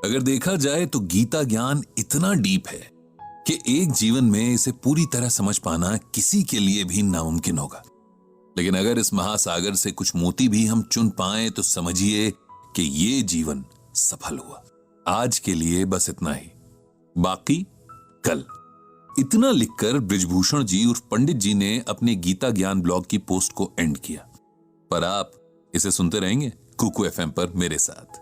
अगर देखा जाए तो गीता ज्ञान इतना डीप है कि एक जीवन में इसे पूरी तरह समझ पाना किसी के लिए भी नामुमकिन होगा। लेकिन अगर इस महासागर से कुछ मोती भी हम चुन पाए तो समझिए कि ये जीवन सफल हुआ। आज के लिए बस इतना ही, बाकी कल। इतना लिखकर ब्रिजभूषण जी उर्फ पंडित जी ने अपने गीता ज्ञान ब्लॉग की पोस्ट को एंड किया। पर आप इसे सुनते रहेंगे कुकू एफएम पर मेरे साथ।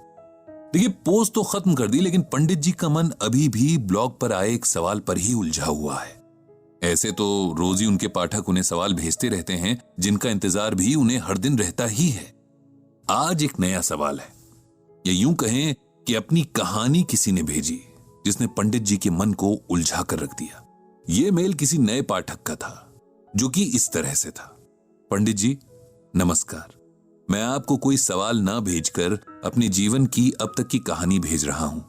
देखिए, पोस्ट तो खत्म कर दी, लेकिन पंडित जी का मन अभी भी ब्लॉग पर आए एक सवाल पर ही उलझा हुआ है। ऐसे तो रोज ही उनके पाठक उन्हें सवाल भेजते रहते हैं, जिनका इंतजार भी उन्हें हर दिन रहता ही है। आज एक नया सवाल है, या यूं कहें कि अपनी कहानी किसी ने भेजी जिसने पंडित जी के मन को उलझा कर रख दिया। यह मेल किसी नए पाठक का था, जो कि इस तरह से था। पंडित जी नमस्कार, मैं आपको कोई सवाल ना भेजकर अपने जीवन की अब तक की कहानी भेज रहा हूं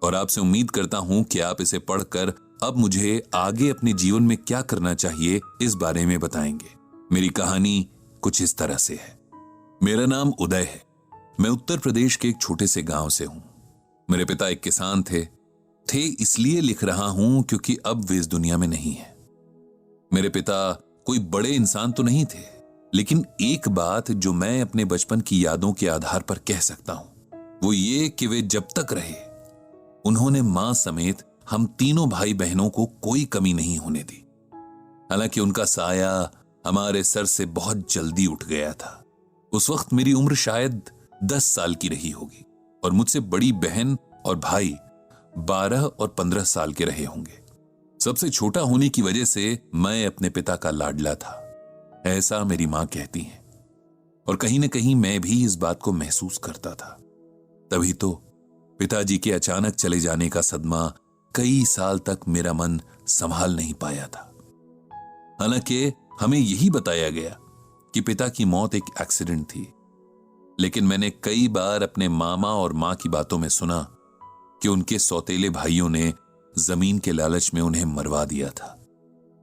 और आपसे उम्मीद करता हूं कि आप इसे पढ़कर अब मुझे आगे अपने जीवन में क्या करना चाहिए इस बारे में बताएंगे। मेरी कहानी कुछ इस तरह से है। मेरा नाम उदय है। मैं उत्तर प्रदेश के एक छोटे से गांव से हूं। मेरे पिता एक किसान थे इसलिए लिख रहा हूं क्योंकि अब वे इस दुनिया में नहीं है। मेरे पिता कोई बड़े इंसान तो नहीं थे, लेकिन एक बात जो मैं अपने बचपन की यादों के आधार पर कह सकता हूं वो ये कि वे जब तक रहे उन्होंने मां समेत हम तीनों भाई बहनों को कोई कमी नहीं होने दी। हालांकि उनका साया हमारे सर से बहुत जल्दी उठ गया था। उस वक्त मेरी उम्र शायद 10 साल की रही होगी और मुझसे बड़ी बहन और भाई 12 और 15 साल के रहे होंगे। सबसे छोटा होने की वजह से मैं अपने पिता का लाडला था, ऐसा मेरी मां कहती हैं। और कहीं न कहीं मैं भी इस बात को महसूस करता था। तभी तो पिताजी के अचानक चले जाने का सदमा कई साल तक मेरा मन संभाल नहीं पाया था। हालांकि हमें यही बताया गया कि पिता की मौत एक एक्सीडेंट थी, लेकिन मैंने कई बार अपने मामा और मां की बातों में सुना कि उनके सौतेले भाइयों ने जमीन के लालच में उन्हें मरवा दिया था।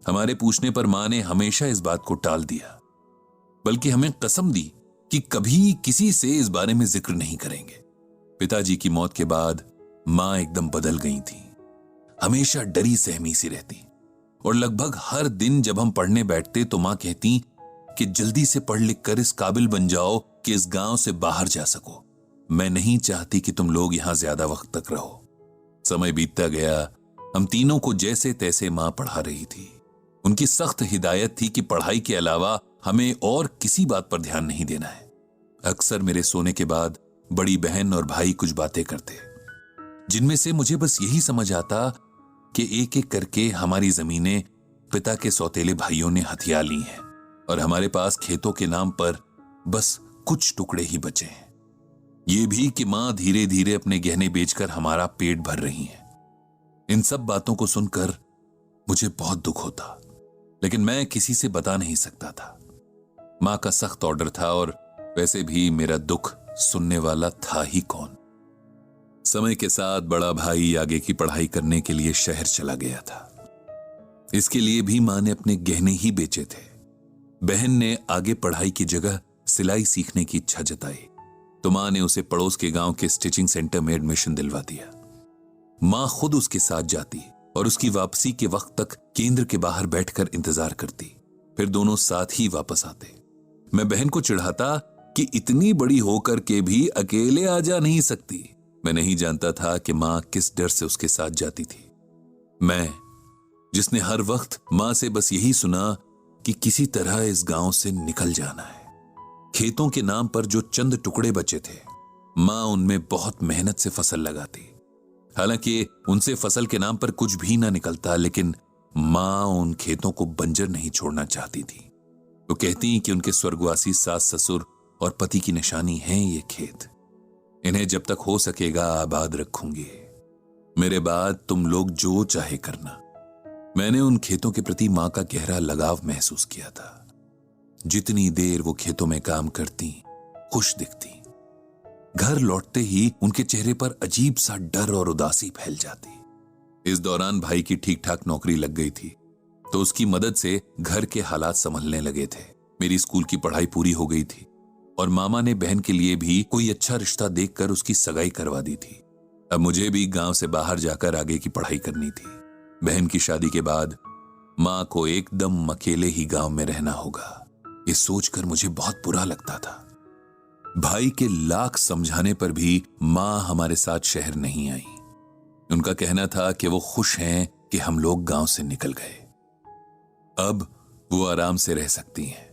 हमारे पूछने पर मां ने हमेशा इस बात को टाल दिया, बल्कि हमें कसम दी कि कभी किसी से इस बारे में जिक्र नहीं करेंगे। पिताजी की मौत के बाद मां एकदम बदल गई थी। हमेशा डरी सहमी सी रहती और लगभग हर दिन जब हम पढ़ने बैठते तो मां कहती कि जल्दी से पढ़ लिख कर इस काबिल बन जाओ कि इस गांव से बाहर जा सको। मैं नहीं चाहती कि तुम लोग यहां ज्यादा वक्त तक रहो। समय बीतता गया, हम तीनों को जैसे तैसे मां पढ़ा रही थी। उनकी सख्त हिदायत थी कि पढ़ाई के अलावा हमें और किसी बात पर ध्यान नहीं देना है। अक्सर मेरे सोने के बाद बड़ी बहन और भाई कुछ बातें करते, जिनमें से मुझे बस यही समझ आता कि एक एक करके हमारी जमीनें पिता के सौतेले भाइयों ने हथिया ली हैं और हमारे पास खेतों के नाम पर बस कुछ टुकड़े ही बचे हैं। ये भी कि मां धीरे धीरे अपने गहने बेचकर हमारा पेट भर रही हैं। इन सब बातों को सुनकर मुझे बहुत दुख होता, लेकिन मैं किसी से बता नहीं सकता था। मां का सख्त ऑर्डर था और वैसे भी मेरा दुख सुनने वाला था ही कौन। समय के साथ बड़ा भाई आगे की पढ़ाई करने के लिए शहर चला गया था। इसके लिए भी मां ने अपने गहने ही बेचे थे। बहन ने आगे पढ़ाई की जगह सिलाई सीखने की इच्छा जताई तो मां ने उसे पड़ोस के गांव के स्टिचिंग सेंटर में एडमिशन दिलवा दिया। मां खुद उसके साथ जाती और उसकी वापसी के वक्त तक केंद्र के बाहर बैठकर इंतजार करती। फिर दोनों साथ ही वापस आते। मैं बहन को चिढ़ाता कि इतनी बड़ी होकर के भी अकेले आ जा नहीं सकती। मैं नहीं जानता था कि मां किस डर से उसके साथ जाती थी। मैं, जिसने हर वक्त मां से बस यही सुना कि किसी तरह इस गांव से निकल जाना है। खेतों के नाम पर जो चंद टुकड़े बचे थे, मां उनमें बहुत मेहनत से फसल लगाती। हालांकि उनसे फसल के नाम पर कुछ भी ना निकलता, लेकिन मां उन खेतों को बंजर नहीं छोड़ना चाहती थी। वो कहती कि उनके स्वर्गवासी सास ससुर और पति की निशानी है ये खेत। इन्हें जब तक हो सकेगा आबाद रखूंगी। मेरे बाद तुम लोग जो चाहे करना। मैंने उन खेतों के प्रति मां का गहरा लगाव महसूस किया था। जितनी देर वो खेतों में काम करती, खुश दिखती, घर लौटते ही उनके चेहरे पर अजीब सा डर और उदासी फैल जाती। इस दौरान भाई की ठीक ठाक नौकरी लग गई थी तो उसकी मदद से घर के हालात संभलने लगे थे। मेरी स्कूल की पढ़ाई पूरी हो गई थी और मामा ने बहन के लिए भी कोई अच्छा रिश्ता देखकर उसकी सगाई करवा दी थी। अब मुझे भी गांव से बाहर जाकर आगे की पढ़ाई करनी थी। बहन की शादी के बाद मां को एकदम अकेले ही गांव में रहना होगा, ये सोचकर मुझे बहुत बुरा लगता था। भाई के लाख समझाने पर भी मां हमारे साथ शहर नहीं आई। उनका कहना था कि वो खुश हैं कि हम लोग गांव से निकल गए, अब वो आराम से रह सकती हैं।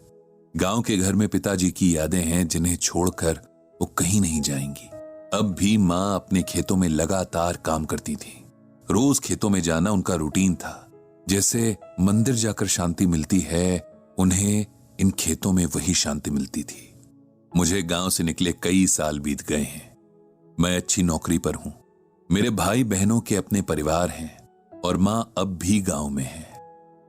गांव के घर में पिताजी की यादें हैं जिन्हें छोड़कर वो कहीं नहीं जाएंगी। अब भी मां अपने खेतों में लगातार काम करती थी। रोज खेतों में जाना उनका रूटीन था। जैसे मंदिर जाकर शांति मिलती है, उन्हें इन खेतों में वही शांति मिलती थी। मुझे गांव से निकले कई साल बीत गए हैं। मैं अच्छी नौकरी पर हूं, मेरे भाई बहनों के अपने परिवार हैं और मां अब भी गांव में है।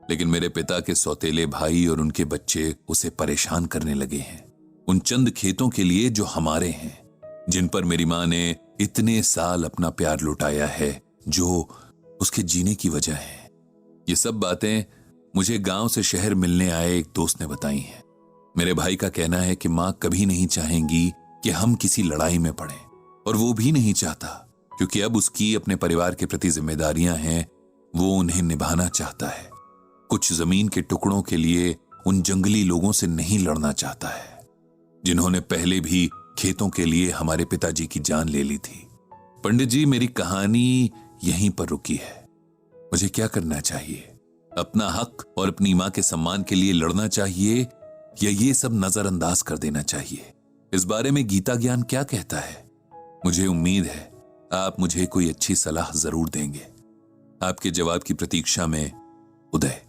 लेकिन मेरे पिता के सौतेले भाई और उनके बच्चे उसे परेशान करने लगे हैं, उन चंद खेतों के लिए जो हमारे हैं, जिन पर मेरी मां ने इतने साल अपना प्यार लुटाया है, जो उसके जीने की वजह है। ये सब बातें मुझे गांव से शहर मिलने आए एक दोस्त ने बताई हैं। मेरे भाई का कहना है कि मां कभी नहीं चाहेंगी कि हम किसी लड़ाई में पड़ें, और वो भी नहीं चाहता, क्योंकि अब उसकी अपने परिवार के प्रति जिम्मेदारियां हैं, वो उन्हें निभाना चाहता है। कुछ जमीन के टुकड़ों के लिए उन जंगली लोगों से नहीं लड़ना चाहता है, जिन्होंने पहले भी खेतों के लिए हमारे पिताजी की जान ले ली थी। पंडित जी, मेरी कहानी यहीं पर रुकी है। मुझे क्या करना चाहिए? अपना हक और अपनी मां के सम्मान के लिए लड़ना चाहिए या ये सब नजरअंदाज कर देना चाहिए? इस बारे में गीता ज्ञान क्या कहता है? मुझे उम्मीद है आप मुझे कोई अच्छी सलाह जरूर देंगे। आपके जवाब की प्रतीक्षा में, उदय।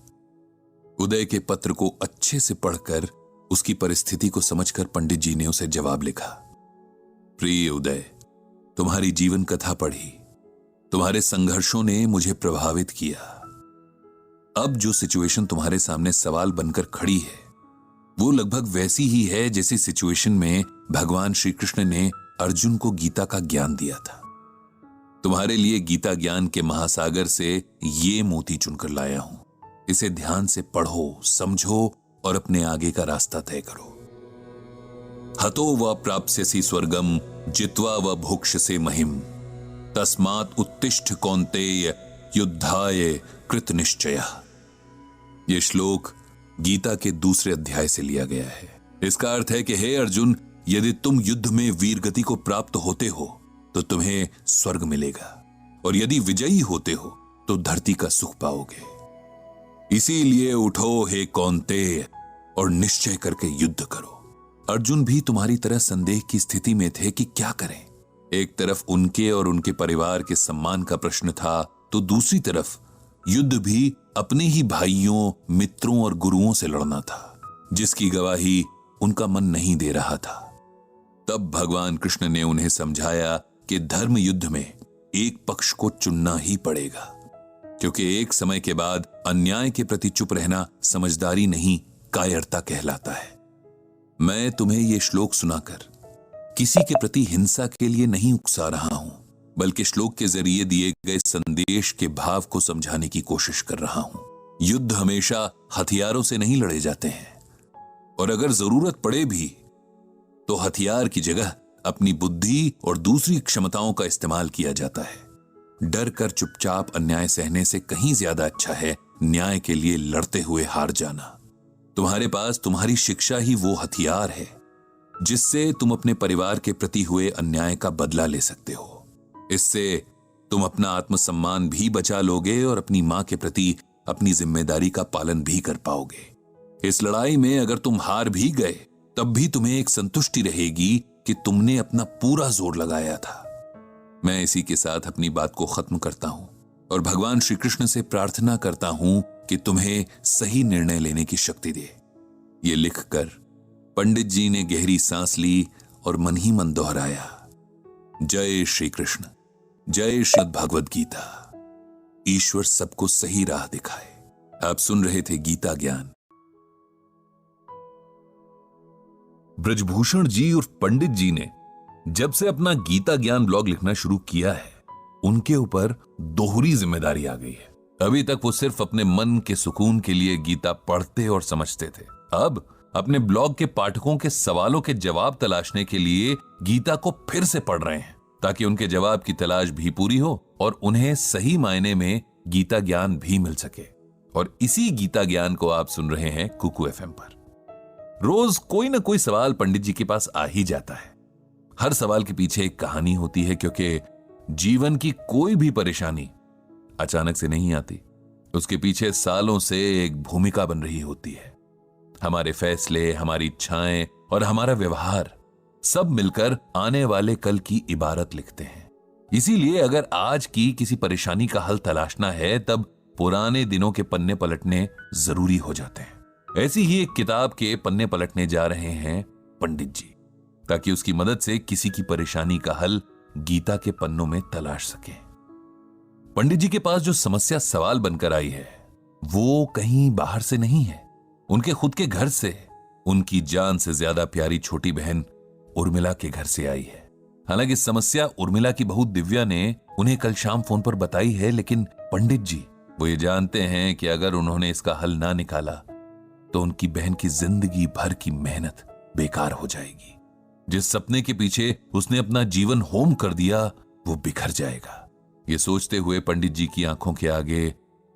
उदय के पत्र को अच्छे से पढ़कर उसकी परिस्थिति को समझकर पंडित जी ने उसे जवाब लिखा। प्रिय उदय, तुम्हारी जीवन कथा पढ़ी, तुम्हारे संघर्षों ने मुझे प्रभावित किया। अब जो सिचुएशन तुम्हारे सामने सवाल बनकर खड़ी है, वो लगभग वैसी ही है जैसी सिचुएशन में भगवान श्री कृष्ण ने अर्जुन को गीता का ज्ञान दिया था। तुम्हारे लिए गीता ज्ञान के महासागर से ये मोती चुनकर लाया हूं। इसे ध्यान से पढ़ो, समझो और अपने आगे का रास्ता तय करो। हतो व प्राप्स्यसि स्वर्गम जित्वा व भुक्ष्यसे महिम तस्मात् उत्तिष्ठ कौन्तेय युद्धाय कृत निश्चयः। यह श्लोक गीता के दूसरे अध्याय से लिया गया है। इसका अर्थ है कि हे अर्जुन, यदि तुम युद्ध में वीर गति को प्राप्त होते हो तो तुम्हें स्वर्ग मिलेगा, और यदि विजयी होते हो तो धरती का सुख पाओगे। इसीलिए उठो हे कौन्तेय और निश्चय करके युद्ध करो। अर्जुन भी तुम्हारी तरह संदेह की स्थिति में थे कि क्या करें। एक तरफ उनके और उनके परिवार के सम्मान का प्रश्न था, तो दूसरी तरफ युद्ध भी अपने ही भाइयों, मित्रों और गुरुओं से लड़ना था, जिसकी गवाही उनका मन नहीं दे रहा था। तब भगवान कृष्ण ने उन्हें समझाया कि धर्म युद्ध में एक पक्ष को चुनना ही पड़ेगा, क्योंकि एक समय के बाद अन्याय के प्रति चुप रहना समझदारी नहीं, कायरता कहलाता है। मैं तुम्हें यह श्लोक सुनाकर किसी के प्रति हिंसा के लिए नहीं उकसा रहा हूं, बल्कि श्लोक के जरिए दिए गए संदेश के भाव को समझाने की कोशिश कर रहा हूं। युद्ध हमेशा हथियारों से नहीं लड़े जाते हैं, और अगर जरूरत पड़े भी तो हथियार की जगह अपनी बुद्धि और दूसरी क्षमताओं का इस्तेमाल किया जाता है। डर कर चुपचाप अन्याय सहने से कहीं ज्यादा अच्छा है न्याय के लिए लड़ते हुए हार जाना। तुम्हारे पास तुम्हारी शिक्षा ही वो हथियार है जिससे तुम अपने परिवार के प्रति हुए अन्याय का बदला ले सकते हो। इससे तुम अपना आत्मसम्मान भी बचा लोगे और अपनी मां के प्रति अपनी जिम्मेदारी का पालन भी कर पाओगे। इस लड़ाई में अगर तुम हार भी गए तब भी तुम्हें एक संतुष्टि रहेगी कि तुमने अपना पूरा जोर लगाया था। मैं इसी के साथ अपनी बात को खत्म करता हूं और भगवान श्री कृष्ण से प्रार्थना करता हूं कि तुम्हें सही निर्णय लेने की शक्ति दे। ये लिखकर पंडित जी ने गहरी सांस ली और मन ही मन दोहराया, जय श्री कृष्ण, जय श्रीमद् भगवद गीता। ईश्वर सबको सही राह दिखाए। आप सुन रहे थे गीता ज्ञान। ब्रजभूषण जी और पंडित जी ने जब से अपना गीता ज्ञान ब्लॉग लिखना शुरू किया है, उनके ऊपर दोहरी जिम्मेदारी आ गई है। अभी तक वो सिर्फ अपने मन के सुकून के लिए गीता पढ़ते और समझते थे। अब अपने ब्लॉग के पाठकों के सवालों के जवाब तलाशने के लिए गीता को फिर से पढ़ रहे हैं। ताकि उनके जवाब की तलाश भी पूरी हो और उन्हें सही मायने में गीता ज्ञान भी मिल सके। और इसी गीता ज्ञान को आप सुन रहे हैं कुकू एफएम पर। रोज कोई ना कोई सवाल पंडित जी के पास आ ही जाता है। हर सवाल के पीछे एक कहानी होती है, क्योंकि जीवन की कोई भी परेशानी अचानक से नहीं आती। उसके पीछे सालों से एक भूमिका बन रही होती है। हमारे फैसले, हमारी इच्छाएं और हमारा व्यवहार सब मिलकर आने वाले कल की इबारत लिखते हैं। इसीलिए अगर आज की किसी परेशानी का हल तलाशना है, तब पुराने दिनों के पन्ने पलटने जरूरी हो जाते हैं। ऐसी ही एक किताब के पन्ने पलटने जा रहे हैं पंडित जी, ताकि उसकी मदद से किसी की परेशानी का हल गीता के पन्नों में तलाश सके। पंडित जी के पास जो समस्या सवाल बनकर आई है, वो कहीं बाहर से नहीं है, उनके खुद के घर से, उनकी जान से ज्यादा प्यारी छोटी बहन उर्मिला के घर से आई है। हालांकि समस्या उर्मिला की बहू दिव्या ने उन्हें कल शाम फोन पर बताई है, लेकिन पंडित जी वो ये जानते हैं कि अगर उन्होंने इसका हल ना निकाला तो उनकी बहन की जिंदगी भर की मेहनत बेकार हो जाएगी। जिस सपने के पीछे उसने अपना जीवन होम कर दिया, वो बिखर जाएगा। ये सोचते हुए पंडित जी की आंखों के आगे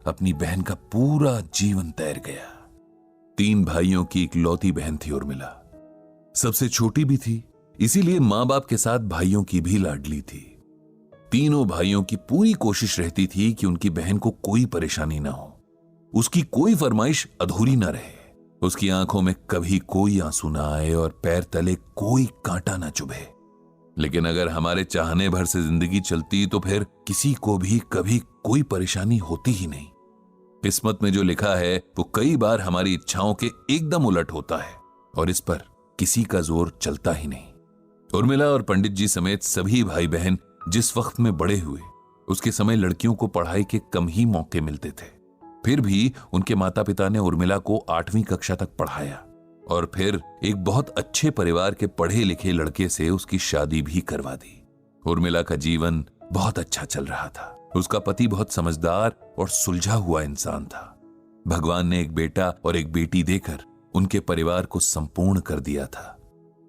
अपनी बहन का पूरा जीवन तैर गया। 3 भाइयों की इकलौती बहन थी उर्मिला। सबसे छोटी भी थी, इसीलिए मां बाप के साथ भाइयों की भी लाडली थी। तीनों भाइयों की पूरी कोशिश रहती थी कि उनकी बहन को कोई परेशानी ना हो, उसकी कोई फरमाइश अधूरी ना रहे, उसकी आंखों में कभी कोई आंसू ना आए और पैर तले कोई कांटा ना चुभे। लेकिन अगर हमारे चाहने भर से जिंदगी चलती तो फिर किसी को भी कभी कोई परेशानी होती ही नहीं। किस्मत में जो लिखा है वो कई बार हमारी इच्छाओं के एकदम उलट होता है और इस पर किसी का जोर चलता ही नहीं। उर्मिला और पंडित जी समेत सभी भाई बहन जिस वक्त में बड़े हुए, उसके समय लड़कियों को पढ़ाई के कम ही मौके मिलते थे। फिर भी उनके माता पिता ने उर्मिला को 8वीं कक्षा तक पढ़ाया और फिर एक बहुत अच्छे परिवार के पढ़े लिखे लड़के से उसकी शादी भी करवा दी। उर्मिला का जीवन बहुत अच्छा चल रहा था। उसका पति बहुत समझदार और सुलझा हुआ इंसान था। भगवान ने एक बेटा और एक बेटी देकर उनके परिवार को संपूर्ण कर दिया था।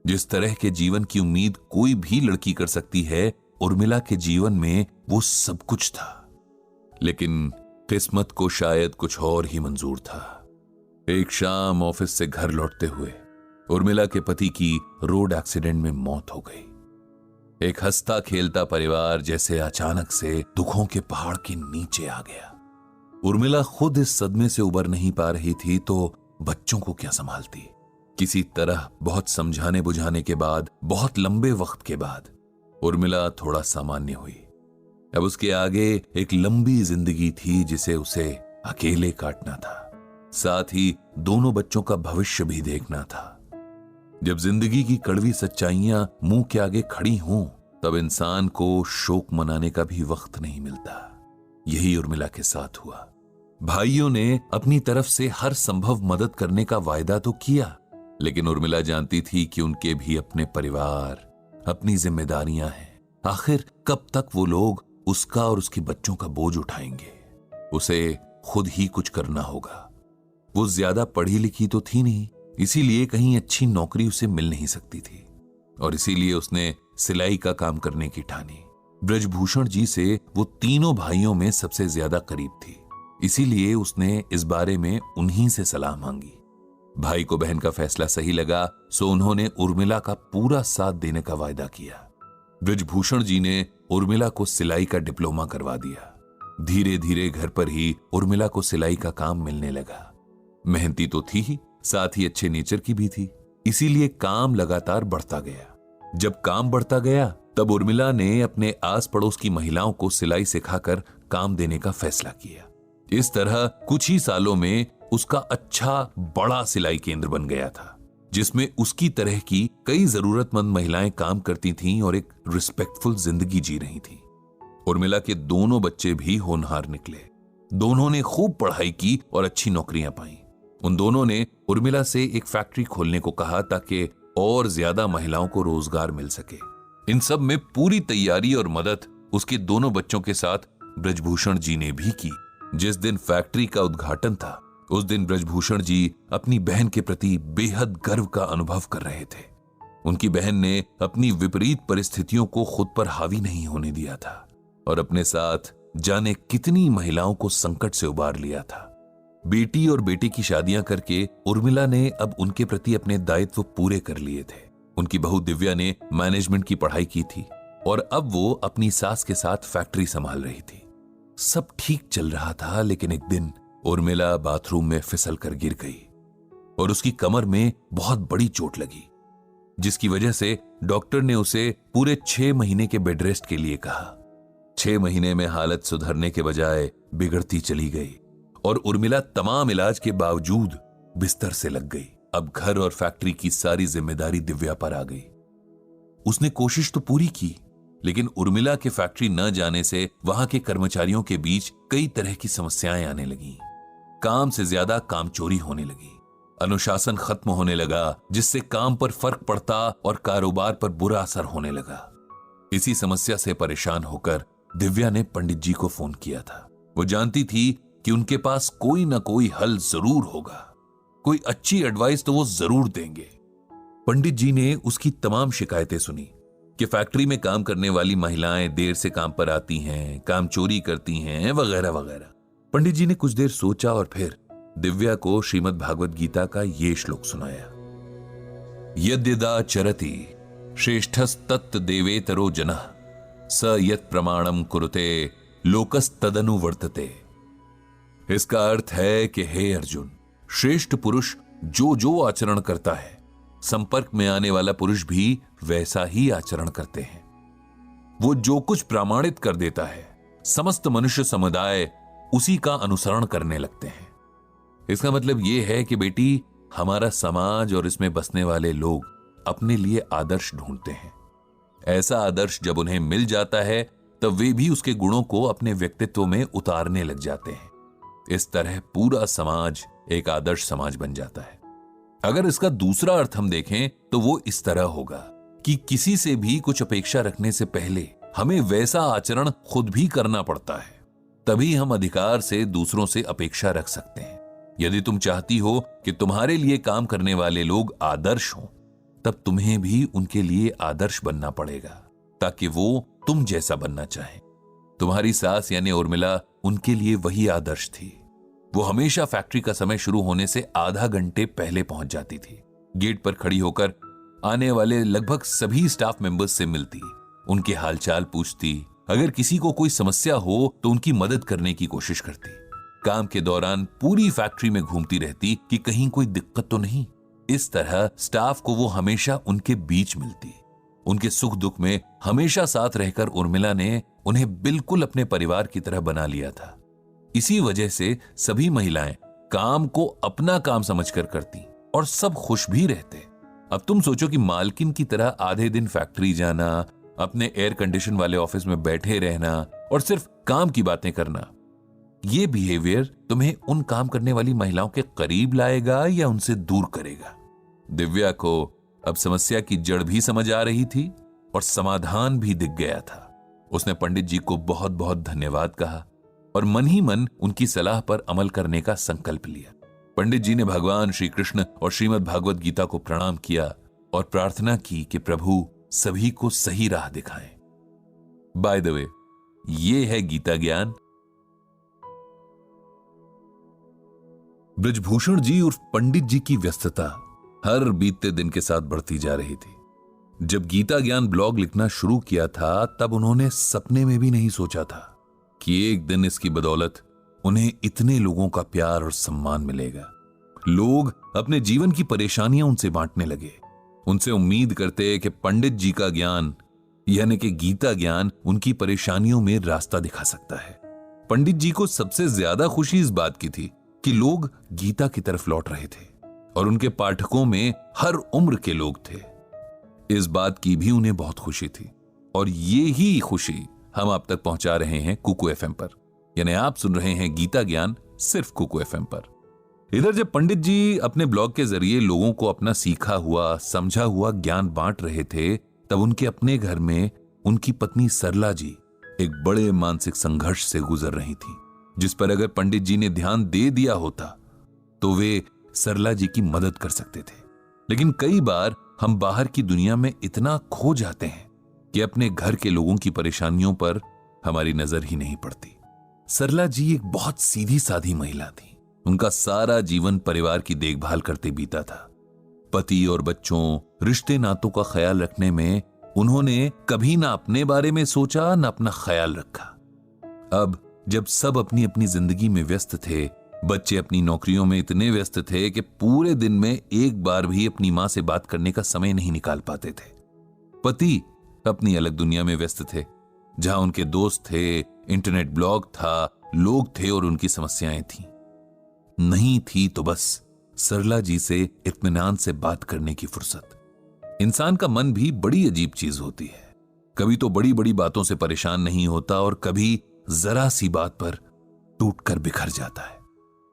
जिस तरह के जीवन की उम्मीद कोई भी लड़की कर सकती है, उर्मिला के जीवन में वो सब कुछ था। लेकिन किस्मत को शायद कुछ और ही मंजूर था। एक शाम ऑफिस से घर लौटते हुए उर्मिला के पति की रोड एक्सीडेंट में मौत हो गई। एक हंसता खेलता परिवार जैसे अचानक से दुखों के पहाड़ के नीचे आ गया। उर्मिला खुद इस सदमे से उबर नहीं पा रही थी तो बच्चों को क्या संभालती। किसी तरह बहुत समझाने बुझाने के बाद, बहुत लंबे वक्त के बाद उर्मिला थोड़ा सामान्य हुई। अब उसके आगे एक लंबी जिंदगी थी जिसे उसे अकेले काटना था। साथ ही दोनों बच्चों का भविष्य भी देखना था। जब जिंदगी की कड़वी सच्चाइयां मुंह के आगे खड़ी हों, तब इंसान को शोक मनाने का भी वक्त नहीं मिलता। यही उर्मिला के साथ हुआ। भाइयों ने अपनी तरफ से हर संभव मदद करने का वायदा तो किया, लेकिन उर्मिला जानती थी कि उनके भी अपने परिवार, अपनी जिम्मेदारियां हैं। आखिर कब तक वो लोग उसका और उसके बच्चों का बोझ उठाएंगे। उसे खुद ही कुछ करना होगा। वो ज्यादा पढ़ी लिखी तो थी नहीं, इसीलिए कहीं अच्छी नौकरी उसे मिल नहीं सकती थी और इसीलिए उसने सिलाई का काम करने की ठानी। ब्रजभूषण जी से वो तीनों भाइयों में सबसे ज्यादा करीब थी, इसीलिए उसने इस बारे में उन्हीं से सलाह मांगी। भाई को बहन का फैसला सही लगा, सो उन्होंने उर्मिला का पूरा साथ देने का वायदा किया। ब्रजभूषण जी ने उर्मिला को सिलाई का डिप्लोमा करवा दिया। धीरे धीरे घर पर ही उर्मिला को सिलाई का काम मिलने लगा। मेहनती तो थी ही, साथ ही अच्छे नेचर की भी थी, इसीलिए काम लगातार बढ़ता गया। जब काम बढ़ता गया तब उर्मिला ने अपने आस पड़ोस की महिलाओं को सिलाई सिखाकर काम देने का फैसला किया। इस तरह कुछ ही सालों में उसका अच्छा बड़ा सिलाई केंद्र बन गया था, जिसमें उसकी तरह की कई जरूरतमंद महिलाएं काम करती थीं और एक रिस्पेक्टफुल जिंदगी जी रही थीं। उर्मिला के दोनों बच्चे भी होनहार निकले। दोनों ने खूब पढ़ाई की और अच्छी नौकरियां पाई। उन दोनों ने उर्मिला से एक फैक्ट्री खोलने को कहा ताकि और ज्यादा महिलाओं को रोजगार मिल सके। इन सब में पूरी तैयारी और मदद उसके दोनों बच्चों के साथ ब्रजभूषण जी ने भी की। जिस दिन फैक्ट्री का उद्घाटन था, उस दिन ब्रजभूषण जी अपनी बहन के प्रति बेहद गर्व का अनुभव कर रहे थे। उनकी बहन ने अपनी विपरीत परिस्थितियों को खुद पर हावी नहीं होने दिया था और अपने साथ जाने कितनी महिलाओं को संकट से उबार लिया था। बेटी और बेटे की शादियां करके उर्मिला ने अब उनके प्रति अपने दायित्व पूरे कर लिए थे। उनकी बहू दिव्या ने मैनेजमेंट की पढ़ाई की थी और अब वो अपनी सास के साथ फैक्ट्री संभाल रही थी। सब ठीक चल रहा था, लेकिन एक दिन उर्मिला बाथरूम में फिसल कर गिर गई और उसकी कमर में बहुत बड़ी चोट लगी, जिसकी वजह से डॉक्टर ने उसे पूरे 6 महीने के बेड रेस्ट के लिए कहा। 6 महीने में हालत सुधरने के बजाय बिगड़ती चली गई और उर्मिला तमाम इलाज के बावजूद बिस्तर से लग गई। अब घर और फैक्ट्री की सारी जिम्मेदारी दिव्या पर आ गई। उसने कोशिश तो पूरी की, लेकिन उर्मिला के फैक्ट्री न जाने से वहां के कर्मचारियों के बीच कई तरह की समस्याएं आने लगी। काम से ज्यादा काम चोरी होने लगी, अनुशासन खत्म होने लगा, जिससे काम पर फर्क पड़ता और कारोबार पर बुरा असर होने लगा। इसी समस्या से परेशान होकर दिव्या ने पंडित जी को फोन किया था। वो जानती थी कि उनके पास कोई ना कोई हल जरूर होगा, कोई अच्छी एडवाइस तो वो जरूर देंगे। पंडित जी ने उसकी तमाम शिकायतें सुनी कि फैक्ट्री में काम करने वाली महिलाएं देर से काम पर आती हैं, काम चोरी करती हैं, वगैरह वगैरह। पंडित जी ने कुछ देर सोचा और फिर दिव्या को श्रीमद् भागवत गीता का ये श्लोक सुनाया। यद्यदा चरति श्रेष्ठस्तत् देवेतरो जनः स यत् प्रमाणम कुरुते लोकस्तदनुवर्तते। इसका अर्थ है कि हे अर्जुन, श्रेष्ठ पुरुष जो जो आचरण करता है, संपर्क में आने वाला पुरुष भी वैसा ही आचरण करते हैं। वो जो कुछ प्रमाणित कर देता है, समस्त मनुष्य समुदाय उसी का अनुसरण करने लगते हैं। इसका मतलब यह है कि बेटी, हमारा समाज और इसमें बसने वाले लोग अपने लिए आदर्श ढूंढते हैं। ऐसा आदर्श जब उन्हें मिल जाता है, तब वे भी उसके गुणों को अपने व्यक्तित्व में उतारने लग जाते हैं। इस तरह पूरा समाज एक आदर्श समाज बन जाता है। अगर इसका दूसरा अर्थ हम देखें तो वो इस तरह होगा कि किसी से भी कुछ अपेक्षा रखने से पहले हमें वैसा आचरण खुद भी करना पड़ता है, तभी हम अधिकार से दूसरों से अपेक्षा रख सकते हैं। यदि तुम चाहती हो कि तुम्हारे लिए काम करने वाले लोग आदर्श हों, तब तुम्हें भी उनके लिए आदर्श बनना पड़ेगा, ताकि वो तुम जैसा बनना चाहें। तुम्हारी सास यानी उर्मिला उनके लिए वही आदर्श थी। वो हमेशा फैक्ट्री का समय शुरू होने से आधा घंटे पहले पहुंच जाती थी। गेट पर खड़ी होकर आने वाले लगभग सभी स्टाफ मेंबर्स से मिलती, उनके हालचाल पूछती, अगर किसी को कोई समस्या हो तो उनकी मदद करने की कोशिश करती। काम के दौरान पूरी फैक्ट्री में घूमती रहती कि कहीं कोई दिक्कत तो नहीं। इस तरह स्टाफ को वो हमेशा उनके बीच मिलती। उनके सुख दुख में हमेशा साथ रहकर उर्मिला ने उन्हें बिल्कुल अपने परिवार की तरह बना लिया था। इसी वजह से सभी महिलाएं काम को अपना काम समझकर करती और सब खुश भी रहते। अब तुम सोचो कि मालकिन की तरह आधे दिन फैक्ट्री जाना, अपने एयर कंडीशन वाले ऑफिस में बैठे रहना और सिर्फ काम की बातें करना, ये बिहेवियर तुम्हें उन काम करने वाली महिलाओं के करीब लाएगा या उनसे दूर करेगा? दिव्या को अब समस्या की जड़ भी समझ आ रही थी और समाधान भी दिख गया था। उसने पंडित जी को बहुत बहुत धन्यवाद कहा और मन ही मन उनकी सलाह पर अमल करने का संकल्प लिया। पंडित जी ने भगवान श्री कृष्ण और श्रीमद् भागवत गीता को प्रणाम किया और प्रार्थना की कि प्रभु सभी को सही राह दिखाएं। बाय द वे, ये है गीता ज्ञान। ब्रजभूषण जी उर्फ पंडित जी की व्यस्तता हर बीतते दिन के साथ बढ़ती जा रही थी। जब गीता ज्ञान ब्लॉग लिखना शुरू किया था, तब उन्होंने सपने में भी नहीं सोचा था कि एक दिन इसकी बदौलत उन्हें इतने लोगों का प्यार और सम्मान मिलेगा। लोग अपने जीवन की परेशानियां उनसे बांटने लगे, उनसे उम्मीद करते कि पंडित जी का ज्ञान यानी कि गीता ज्ञान उनकी परेशानियों में रास्ता दिखा सकता है। पंडित जी को सबसे ज्यादा खुशी इस बात की थी कि लोग गीता की तरफ लौट रहे थे और उनके पाठकों में हर उम्र के लोग थे। इस बात की भी उन्हें बहुत खुशी थी और ये ही खुशी हम आप तक पहुंचा रहे हैं कुकू एफएम पर। यानी आप सुन रहे हैं गीता ज्ञान सिर्फ कुकू एफएम पर। इधर जब पंडित जी अपने ब्लॉग के जरिए लोगों को अपना सीखा हुआ समझा हुआ ज्ञान बांट रहे थे, तब उनके अपने घर में उनकी पत्नी सरला जी एक बड़े मानसिक संघर्ष से गुजर रही थी, जिस पर अगर पंडित जी ने ध्यान दे दिया होता तो वे सरला जी की मदद कर सकते थे। लेकिन कई बार हम बाहर की दुनिया में इतना खो जाते हैं कि अपने घर के लोगों की परेशानियों पर हमारी नजर ही नहीं पड़ती। सरला जी एक बहुत सीधी साधी महिला थी। उनका सारा जीवन परिवार की देखभाल करते बीता था। पति और बच्चों, रिश्ते नातों का ख्याल रखने में उन्होंने कभी ना अपने बारे में सोचा, ना अपना ख्याल रखा। अब जब सब अपनी अपनी जिंदगी में व्यस्त थे, बच्चे अपनी नौकरियों में इतने व्यस्त थे कि पूरे दिन में एक बार भी अपनी मां से बात करने का समय नहीं निकाल पाते थे। पति अपनी अलग दुनिया में व्यस्त थे, जहां उनके दोस्त थे, इंटरनेट ब्लॉग था, लोग थे और उनकी समस्याएं थीं। नहीं थी तो बस सरला जी से इत्मीनान से बात करने की फुर्सत। इंसान का मन भी बड़ी अजीब चीज होती है। कभी तो बड़ी बड़ी बातों से परेशान नहीं होता और कभी जरा सी बात पर टूटकर बिखर जाता है।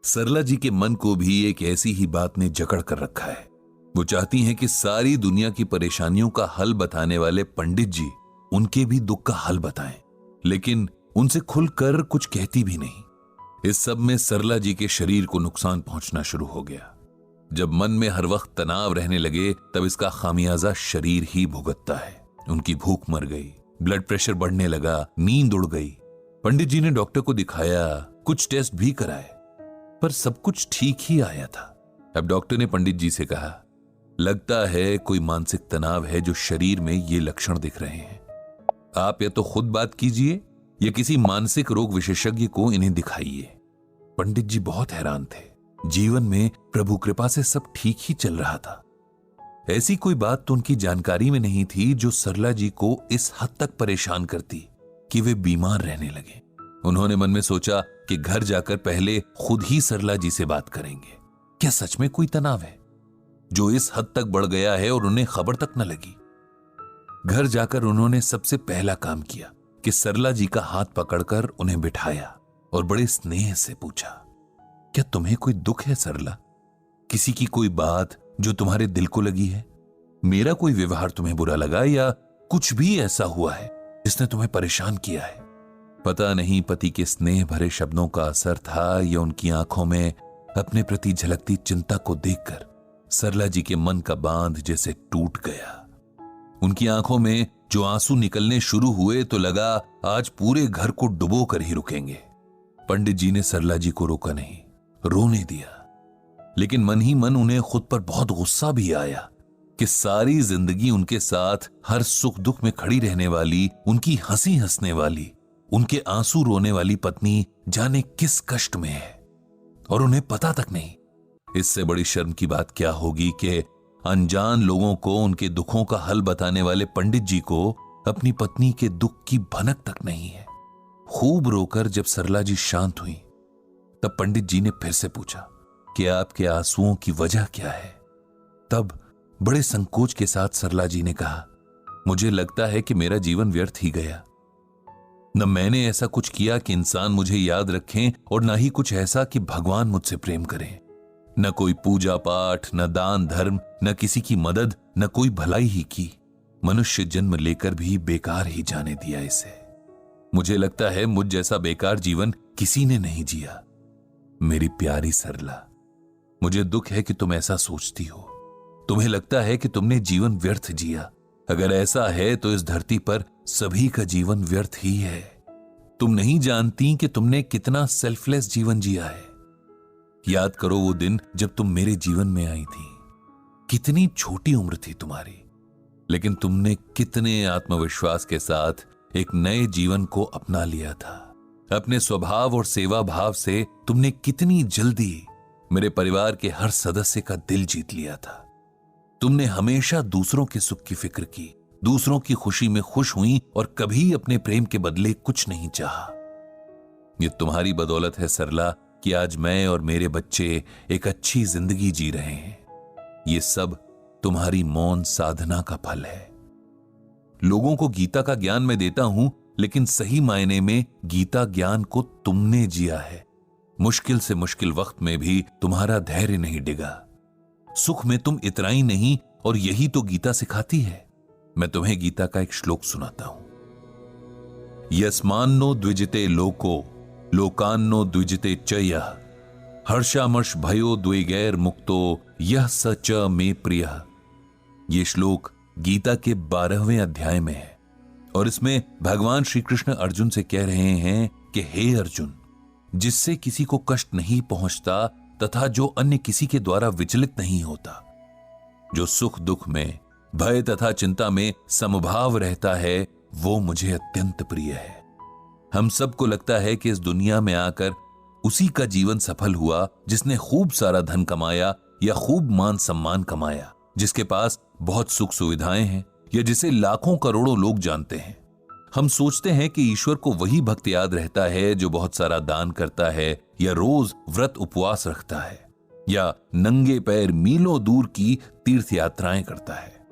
सरला जी के मन को भी एक ऐसी ही बात ने जकड़ कर रखा है। वो चाहती हैं कि सारी दुनिया की परेशानियों का हल बताने वाले पंडित जी उनके भी दुख का हल बताएं, लेकिन उनसे खुलकर कुछ कहती भी नहीं। इस सब में सरला जी के शरीर को नुकसान पहुंचना शुरू हो गया। जब मन में हर वक्त तनाव रहने लगे, तब इसका खामियाजा शरीर ही भुगतता है। उनकी भूख मर गई, ब्लड प्रेशर बढ़ने लगा, नींद उड़ गई। पंडित जी ने डॉक्टर को दिखाया, कुछ टेस्ट भी कराए, पर सब कुछ ठीक ही आया था। अब डॉक्टर ने पंडित जी से कहा, लगता है कोई मानसिक तनाव है जो शरीर में ये लक्षण दिख रहे हैं। आप या तो खुद बात कीजिए या किसी मानसिक रोग विशेषज्ञ को इन्हें दिखाइए। पंडित जी बहुत हैरान थे। जीवन में प्रभु कृपा से सब ठीक ही चल रहा था। ऐसी कोई बात तो उनकी जानकारी में नहीं थी जो सरला जी को इस हद तक परेशान करती कि वे बीमार रहने लगे। उन्होंने मन में सोचा कि घर जाकर पहले खुद ही सरला जी से बात करेंगे। क्या सच में कोई तनाव है जो इस हद तक बढ़ गया है और उन्हें खबर तक न लगी? घर जाकर उन्होंने सबसे पहला काम किया कि सरला जी का हाथ पकड़कर उन्हें बिठाया और बड़े स्नेह से पूछा, क्या तुम्हें कोई दुख है सरला? किसी की कोई बात जो तुम्हारे दिल को लगी है? मेरा कोई व्यवहार तुम्हें बुरा लगा या कुछ भी ऐसा हुआ है जिसने तुम्हें परेशान किया है? पता नहीं पति के स्नेह भरे शब्दों का असर था या उनकी आंखों में अपने प्रति झलकती चिंता को देखकर सरला जी के मन का बांध जैसे टूट गया। उनकी आंखों में जो आंसू निकलने शुरू हुए तो लगा आज पूरे घर को डुबो कर ही रुकेंगे। पंडित जी ने सरला जी को रोका नहीं, रोने दिया, लेकिन मन ही मन उन्हें खुद पर बहुत गुस्सा भी आया कि सारी जिंदगी उनके साथ हर सुख दुख में खड़ी रहने वाली, उनकी हंसी हंसने वाली, उनके आंसू रोने वाली पत्नी जाने किस कष्ट में है और उन्हें पता तक नहीं। इससे बड़ी शर्म की बात क्या होगी कि अनजान लोगों को उनके दुखों का हल बताने वाले पंडित जी को अपनी पत्नी के दुख की भनक तक नहीं है। खूब रोकर जब सरला जी शांत हुई, तब पंडित जी ने फिर से पूछा कि आपके आंसुओं की वजह क्या है? तब बड़े संकोच के साथ सरला जी ने कहा, मुझे लगता है कि मेरा जीवन व्यर्थ ही गया। न मैंने ऐसा कुछ किया कि इंसान मुझे याद रखें और न ही कुछ ऐसा कि भगवान मुझसे प्रेम करें। न कोई पूजा पाठ, न दान धर्म, न किसी की मदद, न कोई भलाई ही की। मनुष्य जन्म लेकर भी बेकार ही जाने दिया इसे। मुझे लगता है मुझ जैसा बेकार जीवन किसी ने नहीं जिया। मेरी प्यारी सरला, मुझे दुख है कि तुम ऐसा सोचती हो। तुम्हें लगता है कि तुमने जीवन व्यर्थ जिया। अगर ऐसा है तो इस धरती पर सभी का जीवन व्यर्थ ही है। तुम नहीं जानती कि तुमने कितना सेल्फलेस जीवन जिया है। याद करो वो दिन जब तुम मेरे जीवन में आई थी। कितनी छोटी उम्र थी तुम्हारी, लेकिन तुमने कितने आत्मविश्वास के साथ एक नए जीवन को अपना लिया था। अपने स्वभाव और सेवा भाव से तुमने कितनी जल्दी मेरे परिवार के हर सदस्य का दिल जीत लिया था। तुमने हमेशा दूसरों के सुख की फिक्र की, दूसरों की खुशी में खुश हुई और कभी अपने प्रेम के बदले कुछ नहीं चाहा। ये तुम्हारी बदौलत है सरला कि आज मैं और मेरे बच्चे एक अच्छी जिंदगी जी रहे हैं। ये सब तुम्हारी मौन साधना का फल है। लोगों को गीता का ज्ञान मैं देता हूं, लेकिन सही मायने में गीता ज्ञान को तुमने जिया है। मुश्किल से मुश्किल वक्त में भी तुम्हारा धैर्य नहीं डिगा। सुख में तुम इतराई नहीं और यही तो गीता सिखाती है। मैं तुम्हें गीता का एक श्लोक सुनाता हूं। यस्मान्नो द्विजिते लोको लोकान्नो द्विजिते च यः हर्षामर्ष भयो द्वैगैर मुक्तो यह सच में प्रिय। ये श्लोक गीता के 12वें अध्याय में है और इसमें भगवान श्री कृष्ण अर्जुन से कह रहे हैं कि हे अर्जुन, जिससे किसी को कष्ट नहीं पहुंचता तथा जो अन्य किसी के द्वारा विचलित नहीं होता, जो सुख दुख में, भय तथा चिंता में समभाव रहता है, वो मुझे अत्यंत प्रिय है। हम सबको लगता है कि इस दुनिया में आकर उसी का जीवन सफल हुआ जिसने खूब सारा धन कमाया या खूब मान सम्मान कमाया, जिसके पास बहुत सुख सुविधाएं हैं या जिसे लाखों करोड़ों लोग जानते हैं। हम सोचते हैं कि ईश्वर को वही भक्त याद रहता है जो बहुत सारा दान करता है या रोज व्रत उपवास रखता है या नंगे पैर मीलों दूर की तीर्थ यात्राएं करता है।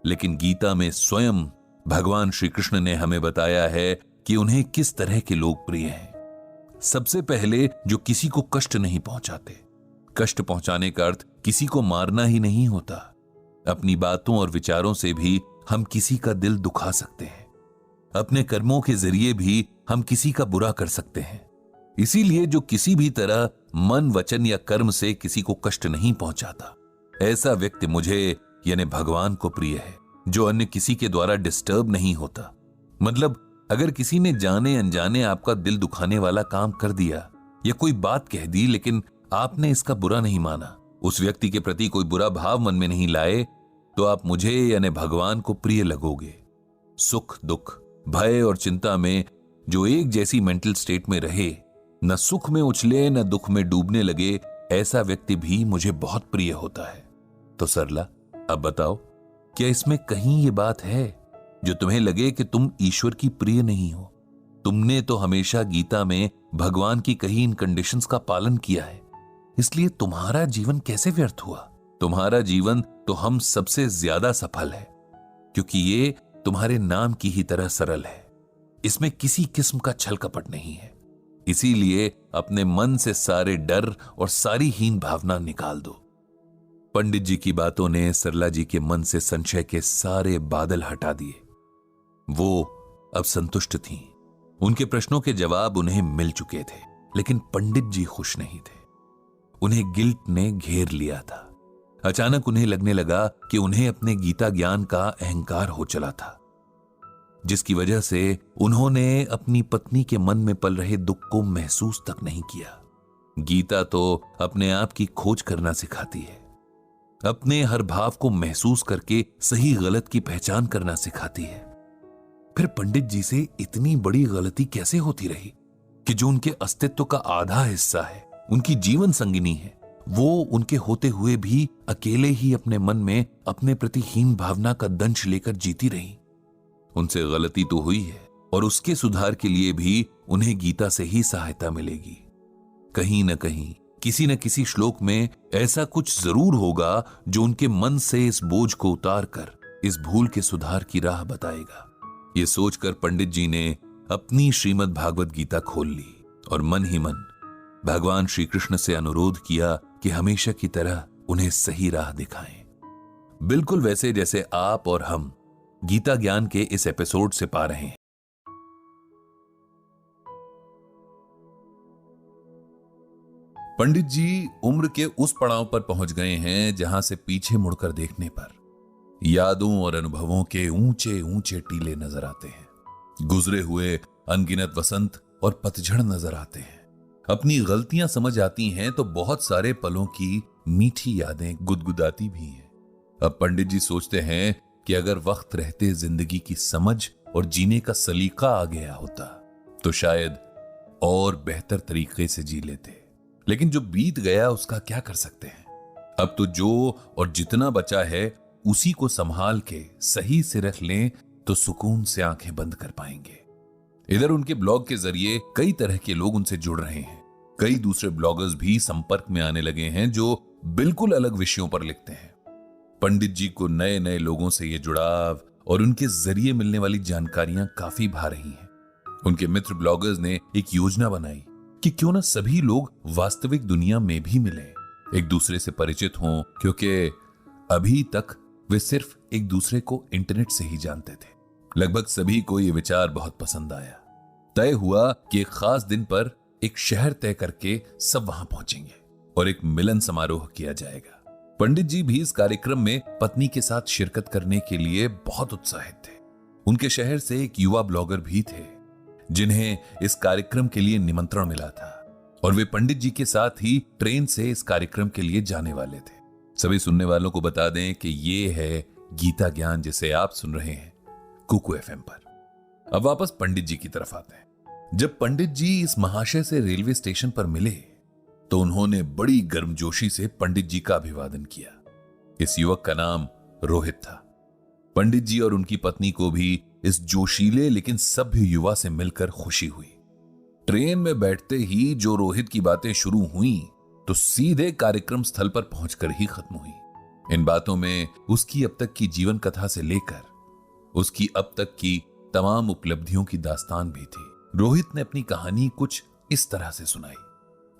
लेकिन गीता में स्वयं भगवान श्री कृष्ण ने हमें बताया है कि उन्हें किस तरह के लोग प्रिय हैं। सबसे पहले जो किसी को कष्ट नहीं पहुंचाते। कष्ट पहुंचाने का अर्थ किसी को मारना ही नहीं होता। अपनी बातों और विचारों से भी हम किसी का दिल दुखा सकते हैं। अपने कर्मों के जरिए भी हम किसी का बुरा कर सकते हैं। इसीलिए जो किसी भी तरह मन, वचन या कर्म से किसी को कष्ट नहीं पहुंचाता, ऐसा व्यक्ति मुझे यानी भगवान को प्रिय है। जो अन्य किसी के द्वारा डिस्टर्ब नहीं होता। मतलब अगर किसी ने जाने अनजाने आपका दिल दुखाने वाला काम कर दिया या कोई बात कह दी लेकिन आपने इसका बुरा नहीं माना, उस व्यक्ति के प्रति कोई बुरा भाव मन में नहीं लाए, तो आप मुझे यानी भगवान को प्रिय लगोगे। सुख दुख, भय और चिंता में जो एक जैसी मेंटल स्टेट में रहे, न सुख में उछले न दुख में डूबने लगे, ऐसा व्यक्ति भी मुझे बहुत प्रिय होता है। तो सरला, अब बताओ, क्या इसमें कहीं ये बात है जो तुम्हें लगे कि तुम ईश्वर की प्रिय नहीं हो? तुमने तो हमेशा गीता में भगवान की कही इन कंडीशंस का पालन किया है, इसलिए तुम्हारा जीवन कैसे व्यर्थ हुआ? तुम्हारा जीवन तो हम सबसे ज्यादा सफल है, क्योंकि ये तुम्हारे नाम की ही तरह सरल है। इसमें किसी किस्म का छल कपट नहीं है। इसीलिए अपने मन से सारे डर और सारी हीन भावना निकाल दो। पंडित जी की बातों ने सरला जी के मन से संशय के सारे बादल हटा दिए। वो अब संतुष्ट थीं। उनके प्रश्नों के जवाब उन्हें मिल चुके थे, लेकिन पंडित जी खुश नहीं थे। उन्हें गिल्ट ने घेर लिया था। अचानक उन्हें लगने लगा कि उन्हें अपने गीता ज्ञान का अहंकार हो चला था, जिसकी वजह से उन्होंने अपनी पत्नी के मन में पल रहे दुख को महसूस तक नहीं किया। गीता तो अपने आप की खोज करना सिखाती है, अपने हर भाव को महसूस करके सही गलत की पहचान करना सिखाती है। फिर पंडित जी से इतनी बड़ी गलती कैसे होती रही कि जो उनके अस्तित्व का आधा हिस्सा है, उनकी जीवन संगिनी है, वो उनके होते हुए भी अकेले ही अपने मन में अपने प्रति हीन भावना का दंश लेकर जीती रही। उनसे गलती तो हुई है और उसके सुधार के लिए भी उन्हें गीता से ही सहायता मिलेगी। कहीं न कहीं किसी न किसी श्लोक में ऐसा कुछ जरूर होगा जो उनके मन से इस बोझ को उतार कर इस भूल के सुधार की राह बताएगा। ये सोचकर पंडित जी ने अपनी श्रीमद् भागवत गीता खोल ली और मन ही मन भगवान श्री कृष्ण से अनुरोध किया कि हमेशा की तरह उन्हें सही राह दिखाएं, बिल्कुल वैसे जैसे आप और हम गीता ज्ञान के इस एपिसोड से पा रहे हैं। पंडित जी उम्र के उस पड़ाव पर पहुंच गए हैं जहां से पीछे मुड़कर देखने पर यादों और अनुभवों के ऊंचे ऊंचे टीले नजर आते हैं। गुजरे हुए अनगिनत वसंत और पतझड़ नजर आते हैं। अपनी गलतियां समझ आती हैं तो बहुत सारे पलों की मीठी यादें गुदगुदाती भी हैं। अब पंडित जी सोचते हैं कि अगर वक्त रहते जिंदगी की समझ और जीने का सलीका आ गया होता तो शायद और बेहतर तरीके से जी लेते। लेकिन जो बीत गया उसका क्या कर सकते हैं। अब तो जो और जितना बचा है उसी को संभाल के सही से रख लें तो सुकून से आंखें बंद कर पाएंगे। इधर उनके ब्लॉग के जरिए कई तरह के लोग उनसे जुड़ रहे हैं। कई दूसरे ब्लॉगर्स भी संपर्क में आने लगे हैं जो बिल्कुल अलग विषयों पर लिखते हैं। पंडित जी को नए नए लोगों से ये जुड़ाव और उनके जरिए मिलने वाली जानकारियां काफी भा रही हैं। उनके मित्र ब्लॉगर्स ने एक योजना बनाई कि क्यों ना सभी लोग वास्तविक दुनिया में भी मिलें, एक दूसरे से परिचित हों, क्योंकि अभी तक वे सिर्फ एक दूसरे को इंटरनेट से ही जानते थे। लगभग सभी को यह विचार बहुत पसंद आया। तय हुआ कि एक खास दिन पर एक शहर तय करके सब वहां पहुंचेंगे और एक मिलन समारोह किया जाएगा। पंडित जी भी इस कार्यक्रम में पत्नी के साथ शिरकत करने के लिए बहुत उत्साहित थे। उनके शहर से एक युवा ब्लॉगर भी थे जिन्हें इस कार्यक्रम के लिए निमंत्रण मिला था और वे पंडित जी के साथ ही ट्रेन से इस कार्यक्रम के लिए जाने वाले थे। सभी सुनने वालों को बता दें कि ये है गीता ज्ञान, जिसे आप सुन रहे हैं कुकू एफएम पर। अब वापस पंडित जी की तरफ आते हैं। जब पंडित जी इस महाशय से रेलवे स्टेशन पर मिले तो उन्होंने बड़ी गर्मजोशी से पंडित जी का अभिवादन किया। इस युवक का नाम रोहित था। पंडित जी और उनकी पत्नी को भी इस जोशीले लेकिन सभ्य युवा से मिलकर खुशी हुई। ट्रेन में बैठते ही जो रोहित की बातें शुरू हुई तो सीधे कार्यक्रम स्थल पर पहुंचकर ही खत्म हुई। इन बातों में उसकी अब तक की जीवन कथा से लेकर उसकी अब तक की तमाम उपलब्धियों की दास्तान भी थी। रोहित ने अपनी कहानी कुछ इस तरह से सुनाई।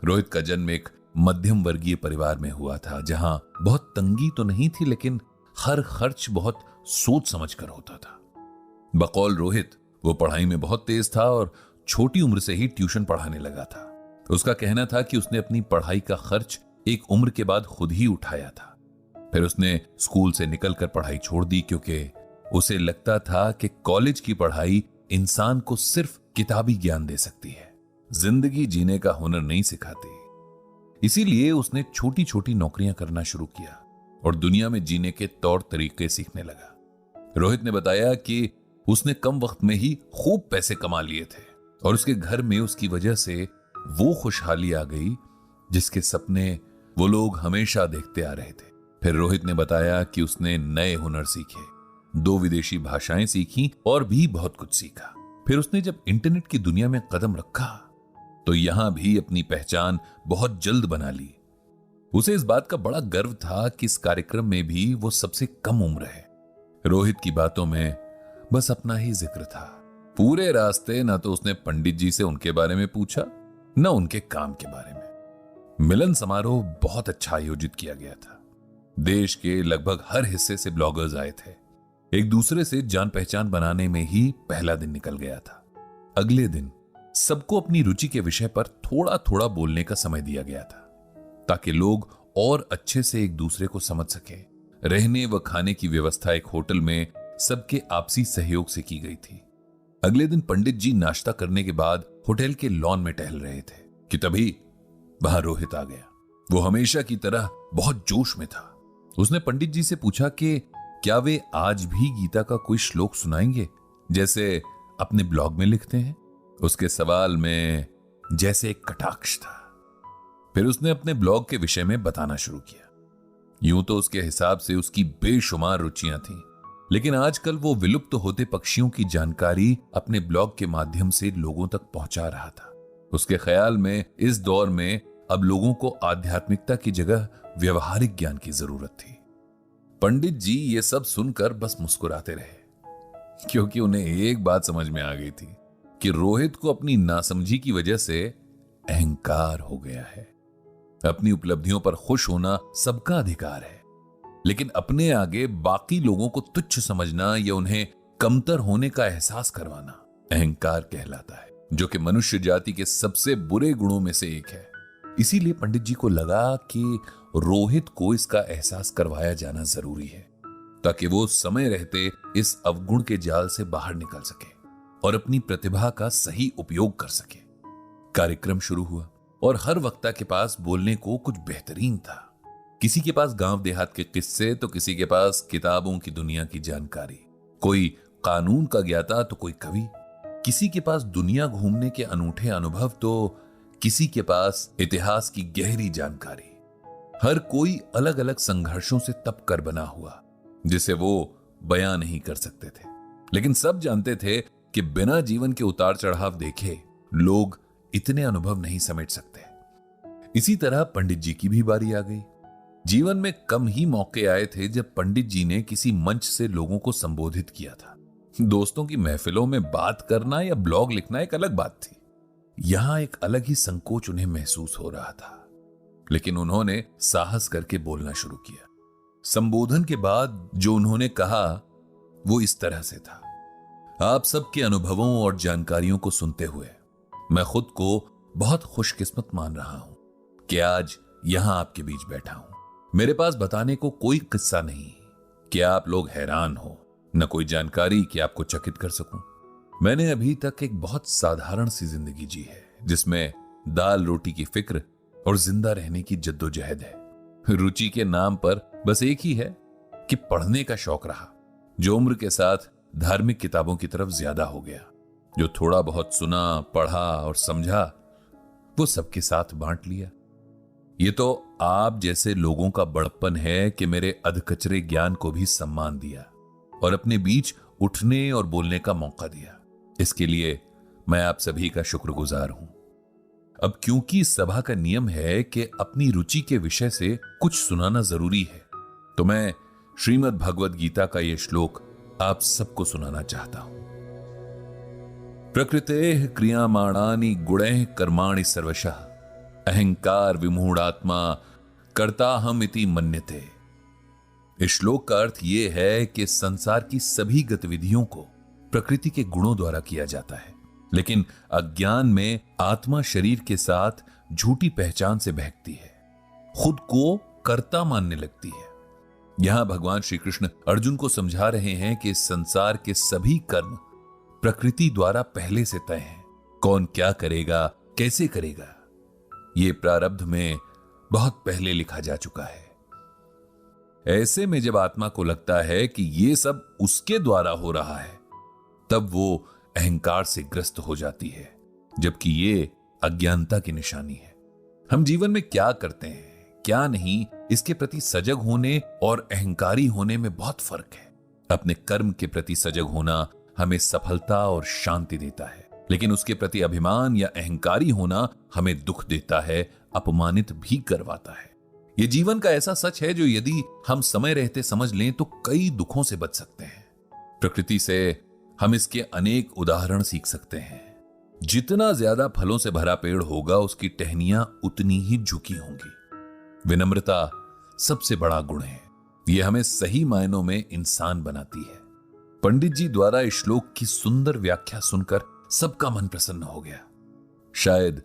रोहित का जन्म एक मध्यम वर्गीय परिवार में हुआ था, जहां बहुत तंगी तो नहीं थी लेकिन हर खर्च बहुत सोच समझकर होता था। बकौल रोहित वो पढ़ाई में बहुत तेज था और छोटी उम्र से ही ट्यूशन पढ़ाने लगा था। उसका कहना था कि उसने अपनी पढ़ाई का खर्च एक उम्र के बाद खुद ही उठाया था। फिर उसने स्कूल से निकलकर पढ़ाई छोड़ दी क्योंकि उसे लगता था कि कॉलेज की पढ़ाई इंसान को सिर्फ किताबी ज्ञान दे सकती है, जिंदगी जीने का हुनर नहीं सिखाती। इसीलिए उसने छोटी छोटी नौकरियां करना शुरू किया और दुनिया में जीने के तौर तरीके सीखने लगा। रोहित ने बताया कि उसने कम वक्त में ही खूब पैसे कमा लिए थे और उसके घर में उसकी वजह से वो खुशहाली आ गई जिसके सपने वो लोग हमेशा देखते आ रहे थे। फिर रोहित ने बताया कि उसने नए हुनर सीखे, 2 विदेशी भाषाएं सीखी और भी बहुत कुछ सीखा। फिर उसने जब इंटरनेट की दुनिया में कदम रखा तो यहां भी अपनी पहचान बहुत जल्द बना ली। उसे इस बात का बड़ा गर्व था कि इस कार्यक्रम में भी वो सबसे कम उम्र है। रोहित की बातों में बस अपना ही जिक्र था। पूरे रास्ते ना तो उसने पंडित जी से उनके बारे में पूछा न उनके काम के बारे में। मिलन समारोह बहुत अच्छा आयोजित किया गया था। देश के लगभग हर हिस्से से ब्लॉगर्स आए थे। एक दूसरे से जान पहचान बनाने में ही पहला दिन निकल गया था। अगले दिन सबको अपनी रुचि के विषय पर थोड़ा थोड़ा बोलने का समय दिया गया था ताकि लोग और अच्छे से एक दूसरे को समझ सके। रहने व खाने की व्यवस्था एक होटल में सबके आपसी सहयोग से की गई थी। अगले दिन पंडित जी नाश्ता करने के बाद होटल के लॉन में टहल रहे थे कि तभी वहां रोहित आ गया। वो हमेशा की तरह बहुत जोश में था। उसने पंडित जी से पूछा कि क्या वे आज भी गीता का कोई श्लोक सुनाएंगे जैसे अपने ब्लॉग में लिखते हैं। उसके सवाल में जैसे एक कटाक्ष था। फिर उसने अपने ब्लॉग के विषय में बताना शुरू किया। यूं तो उसके हिसाब से उसकी बेशुमार रुचियां थीं, लेकिन आजकल वो विलुप्त होते पक्षियों की जानकारी अपने ब्लॉग के माध्यम से लोगों तक पहुंचा रहा था। उसके ख्याल में इस दौर में अब लोगों को आध्यात्मिकता की जगह व्यवहारिक ज्ञान की जरूरत थी। पंडित जी ये सब सुनकर बस मुस्कुराते रहे क्योंकि उन्हें एक बात समझ में आ गई थी कि रोहित को अपनी नासमझी की वजह से अहंकार हो गया है। अपनी उपलब्धियों पर खुश होना सबका अधिकार है, लेकिन अपने आगे बाकी लोगों को तुच्छ समझना या उन्हें कमतर होने का एहसास करवाना अहंकार कहलाता है, जो कि मनुष्य जाति के सबसे बुरे गुणों में से एक है। इसीलिए पंडित जी को लगा कि रोहित को इसका एहसास करवाया जाना जरूरी है ताकि वो समय रहते इस अवगुण के जाल से बाहर निकल सके और अपनी प्रतिभा का सही उपयोग कर सके। कार्यक्रम शुरू हुआ और हर वक्ता के पास बोलने को कुछ बेहतरीन था। किसी के पास गांव देहात के किस्से तो किसी के पास किताबों की दुनिया की जानकारी, कोई कानून का ज्ञाता तो कोई कवि, किसी के पास दुनिया घूमने के अनूठे अनुभव तो किसी के पास इतिहास की गहरी जानकारी। हर कोई अलग अलग संघर्षों से तप कर बना हुआ जिसे वो बयां नहीं कर सकते थे, लेकिन सब जानते थे कि बिना जीवन के उतार चढ़ाव देखे लोग इतने अनुभव नहीं समेट सकते। इसी तरह पंडित जी की भी बारी आ गई। जीवन में कम ही मौके आए थे जब पंडित जी ने किसी मंच से लोगों को संबोधित किया था। दोस्तों की महफिलों में बात करना या ब्लॉग लिखना एक अलग बात थी। यहां एक अलग ही संकोच उन्हें महसूस हो रहा था, लेकिन उन्होंने साहस करके बोलना शुरू किया। संबोधन के बाद जो उन्होंने कहा वो इस तरह से था। आप सबके अनुभवों और जानकारियों को सुनते हुए मैं खुद को बहुत खुशकिस्मत मान रहा हूं कि आज यहां आपके बीच बैठा हूं। मेरे पास बताने को कोई किस्सा नहीं कि आप लोग हैरान हो, न कोई जानकारी कि आपको चकित कर सकूं। मैंने अभी तक एक बहुत साधारण सी जिंदगी जी है, जिसमें दाल रोटी की फिक्र और जिंदा रहने की जद्दोजहद है। रुचि के नाम पर बस एक ही है कि पढ़ने का शौक रहा, जो उम्र के साथ धार्मिक किताबों की तरफ ज्यादा हो गया। जो थोड़ा बहुत सुना, पढ़ा और समझा, वो सबके साथ बांट लिया। ये तो आप जैसे लोगों का बड़प्पन है कि मेरे अधकचरे ज्ञान को भी सम्मान दिया और अपने बीच उठने और बोलने का मौका दिया। इसके लिए मैं आप सभी का शुक्रगुजार हूं। अब क्योंकि सभा का नियम है कि अपनी रुचि के विषय से कुछ सुनाना जरूरी है, तो मैं श्रीमद् भगवद गीता का यह श्लोक आप सबको सुनाना चाहता हूं। प्रकृतेः क्रियामाणानि गुणैः कर्माणि सर्वशः अहंकार विमूढ़ात्मा कर्ताहम इति मन्यते। इस श्लोक का अर्थ यह है कि संसार की सभी गतिविधियों को प्रकृति के गुणों द्वारा किया जाता है, लेकिन अज्ञान में आत्मा शरीर के साथ झूठी पहचान से बहकती है, खुद को कर्ता मानने लगती है। यहां भगवान श्री कृष्ण अर्जुन को समझा रहे हैं कि संसार के सभी कर्म प्रकृति द्वारा पहले से तय हैं। कौन क्या करेगा, कैसे करेगा, ये प्रारब्ध में बहुत पहले लिखा जा चुका है। ऐसे में जब आत्मा को लगता है कि ये सब उसके द्वारा हो रहा है, तब वो अहंकार से ग्रस्त हो जाती है, जबकि ये अज्ञानता की निशानी है। हम जीवन में क्या करते हैं, क्या नहीं, इसके प्रति सजग होने और अहंकारी होने में बहुत फर्क है। अपने कर्म के प्रति सजग होना हमें सफलता और शांति देता है, लेकिन उसके प्रति अभिमान या अहंकारी होना हमें दुख देता है, अपमानित भी करवाता है। यह जीवन का ऐसा सच है जो यदि हम समय रहते समझ लें तो कई दुखों से बच सकते हैं। प्रकृति से हम इसके अनेक उदाहरण सीख सकते हैं। जितना ज्यादा फलों से भरा पेड़ होगा, उसकी टहनियां उतनी ही झुकी होंगी। विनम्रता सबसे बड़ा गुण है, यह हमें सही मायनों में इंसान बनाती है। पंडित जी द्वारा इस श्लोक की सुंदर व्याख्या सुनकर सबका मन प्रसन्न हो गया। शायद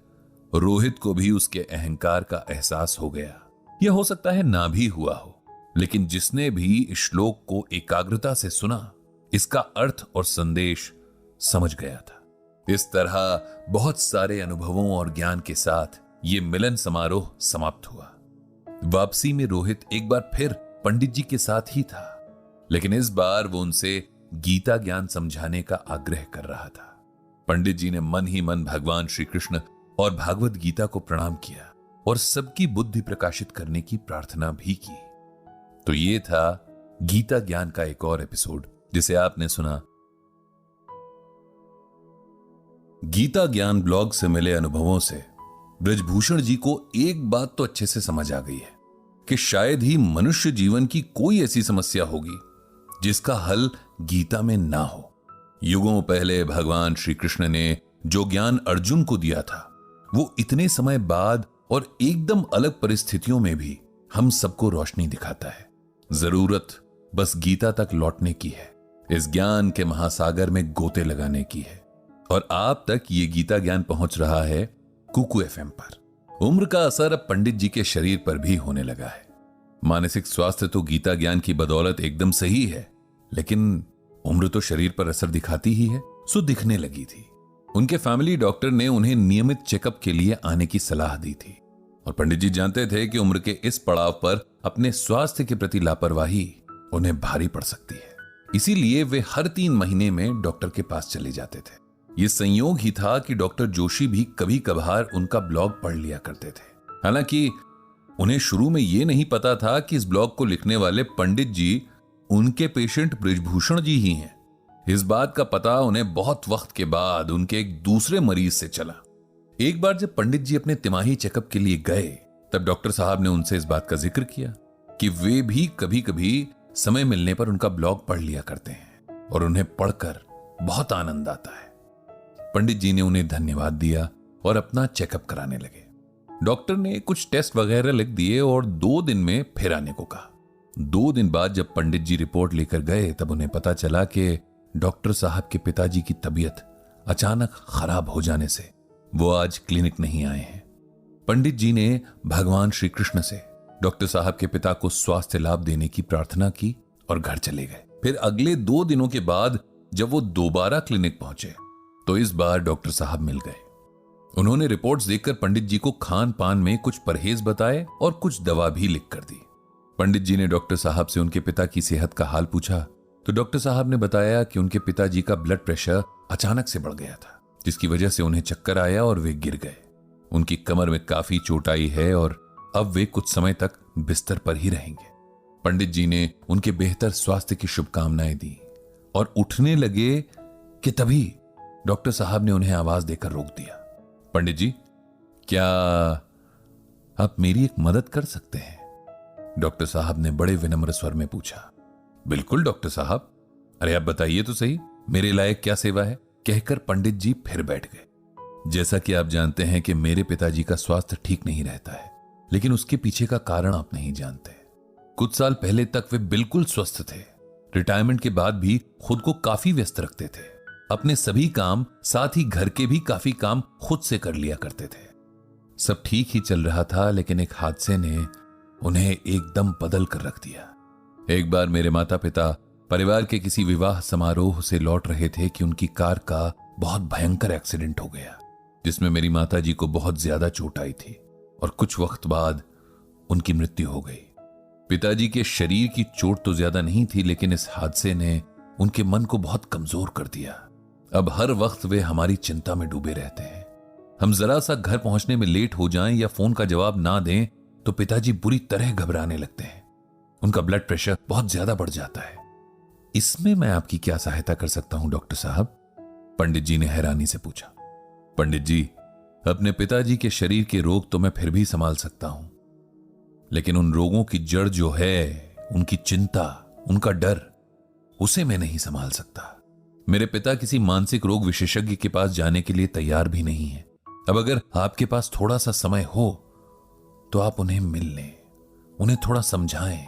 रोहित को भी उसके अहंकार का एहसास हो गया। यह हो सकता है ना भी हुआ हो, लेकिन जिसने भी इस श्लोक को एकाग्रता से सुना, इसका अर्थ और संदेश समझ गया था। इस तरह बहुत सारे अनुभवों और ज्ञान के साथ ये मिलन समारोह समाप्त हुआ। वापसी में रोहित एक बार फिर पंडित जी के साथ ही था, लेकिन इस बार वो उनसे गीता ज्ञान समझाने का आग्रह कर रहा था। पंडित जी ने मन ही मन भगवान श्री कृष्ण और भागवत गीता को प्रणाम किया और सबकी बुद्धि प्रकाशित करने की प्रार्थना भी की। तो ये था गीता ज्ञान का एक और एपिसोड, जिसे आपने सुना। गीता ज्ञान ब्लॉग से मिले अनुभवों से ब्रजभूषण जी को एक बात तो अच्छे से समझ आ गई है कि शायद ही मनुष्य जीवन की कोई ऐसी समस्या होगी जिसका हल गीता में ना हो। युगों पहले भगवान श्री कृष्ण ने जो ज्ञान अर्जुन को दिया था, वो इतने समय बाद और एकदम अलग परिस्थितियों में भी हम सबको रोशनी दिखाता है। जरूरत बस गीता तक लौटने की है, इस ज्ञान के महासागर में गोते लगाने की है। और आप तक ये गीता ज्ञान पहुंच रहा है कुकू एफएम पर। उम्र का असर अब पंडित जी के शरीर पर भी होने लगा है। मानसिक स्वास्थ्य तो गीता ज्ञान की बदौलत एकदम सही है, लेकिन उम्र तो शरीर पर असर दिखाती ही है। सो दिखने लगी थी। उनके फैमिली डॉक्टर ने उन्हें नियमित चेकअप के लिए आने की सलाह दी थी, और पंडित जी जानते थे कि उम्र के इस पड़ाव पर अपने स्वास्थ्य के प्रति लापरवाही उन्हें भारी पड़ सकती है। इसीलिए वे हर 3 महीने में डॉक्टर के पास चले जाते थे। यह संयोग ही था कि डॉक्टर जोशी भी कभी कभार उनका ब्लॉग पढ़ लिया करते थे। हालांकि उन्हें शुरू में यह नहीं पता था कि इस ब्लॉग को लिखने वाले पंडित जी उनके पेशेंट ब्रजभूषण जी ही हैं। इस बात का पता उन्हें बहुत वक्त के बाद उनके एक दूसरे मरीज से चला। एक बार जब पंडित जी अपने तिमाही चेकअप के लिए गए, तब डॉक्टर साहब ने उनसे इस बात का जिक्र किया कि वे भी कभी कभी समय मिलने पर उनका ब्लॉग पढ़ लिया करते हैं और उन्हें पढ़कर बहुत आनंद आता है। पंडित जी ने उन्हें धन्यवाद दिया और अपना चेकअप कराने लगे। डॉक्टर ने कुछ टेस्ट वगैरह लिख दिए और 2 दिन में फिर आने को कहा। 2 दिन बाद जब पंडित जी रिपोर्ट लेकर गए, तब उन्हें पता चला कि डॉक्टर साहब के पिताजी की तबीयत अचानक खराब हो जाने से वो आज क्लिनिक नहीं आए हैं। पंडित जी ने भगवान श्री कृष्ण से डॉक्टर साहब के पिता को स्वास्थ्य लाभ देने की प्रार्थना की और घर चले गए। फिर अगले 2 दिनों के बाद जब वो दोबारा क्लिनिक पहुंचे तो इस बार डॉक्टर साहब मिल गए। उन्होंने रिपोर्ट्स देखकर पंडित जी को खान पान में कुछ परहेज बताए और कुछ दवा भी लिख कर दी। पंडित जी ने डॉक्टर साहब से उनके पिता की सेहत का हाल पूछा तो डॉक्टर साहब ने बताया कि उनके पिताजी का ब्लड प्रेशर अचानक से बढ़ गया था, जिसकी वजह से उन्हें चक्कर आया और वे गिर गए। उनकी कमर में काफी चोट आई है और अब वे कुछ समय तक बिस्तर पर ही रहेंगे। पंडित जी ने उनके बेहतर स्वास्थ्य की शुभकामनाएं दी और उठने लगे कि तभी डॉक्टर साहब ने उन्हें आवाज देकर रोक दिया। पंडित जी, क्या आप मेरी एक मदद कर सकते हैं? डॉक्टर साहब ने बड़े विनम्र स्वर में पूछा। बिल्कुल डॉक्टर साहब, अरे आप बताइए तो सही, मेरे लायक क्या सेवा है? कहकर पंडित जी फिर बैठ गए। जैसा कि आप जानते हैं कि मेरे पिताजी का स्वास्थ्य ठीक नहीं रहता है, लेकिन उसके पीछे का कारण आप नहीं जानते। कुछ साल पहले तक वे बिल्कुल स्वस्थ थे। रिटायरमेंट के बाद भी खुद को काफी व्यस्त रखते थे। अपने सभी काम, साथ ही घर के भी काफी काम खुद से कर लिया करते थे। सब ठीक ही चल रहा था, लेकिन एक हादसे ने उन्हें एकदम बदल कर रख दिया। एक बार मेरे माता पिता परिवार के किसी विवाह समारोह से लौट रहे थे कि उनकी कार का बहुत भयंकर एक्सीडेंट हो गया, जिसमें मेरी माता जी को बहुत ज्यादा चोट आई थी और कुछ वक्त बाद उनकी मृत्यु हो गई। पिताजी के शरीर की चोट तो ज्यादा नहीं थी, लेकिन इस हादसे ने उनके मन को बहुत कमजोर कर दिया। अब हर वक्त वे हमारी चिंता में डूबे रहते हैं। हम जरा सा घर पहुंचने में लेट हो जाएं या फोन का जवाब ना दें तो पिताजी बुरी तरह घबराने लगते हैं। उनका ब्लड प्रेशर बहुत ज्यादा बढ़ जाता है। इसमें मैं आपकी क्या सहायता कर सकता हूं डॉक्टर साहब? पंडित जी ने हैरानी से पूछा। पंडित जी, अपने पिताजी के शरीर के रोग तो मैं फिर भी संभाल सकता हूं, लेकिन उन रोगों की जड़ जो है, उनकी चिंता, उनका डर, उसे मैं नहीं संभाल सकता। मेरे पिता किसी मानसिक रोग विशेषज्ञ के पास जाने के लिए तैयार भी नहीं है। अब अगर आपके पास थोड़ा सा समय हो तो आप उन्हें मिल लें, उन्हें थोड़ा समझाएं,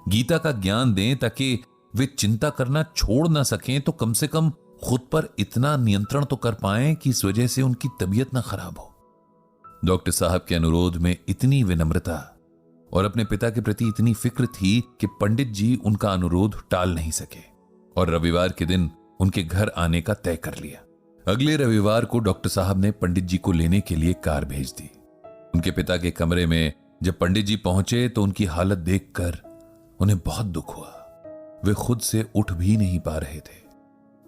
गीता का ज्ञान दें ताकि वे चिंता करना छोड़ ना सकें, तो कम से कम खुद पर इतना नियंत्रण तो कर पाएं कि इस वजह से उनकी तबीयत ना खराब हो। डॉक्टर साहब के अनुरोध में इतनी विनम्रता और अपने पिता के प्रति इतनी फिक्र थी कि पंडित जी उनका अनुरोध टाल नहीं सके और रविवार के दिन उनके घर आने का तय कर लिया। अगले रविवार को डॉक्टर साहब ने पंडित जी को लेने के लिए कार भेज दी। उनके पिता के कमरे में जब पंडित जी पहुंचे तो उनकी हालत देखकर उन्हें बहुत दुख हुआ। वे खुद से उठ भी नहीं पा रहे थे।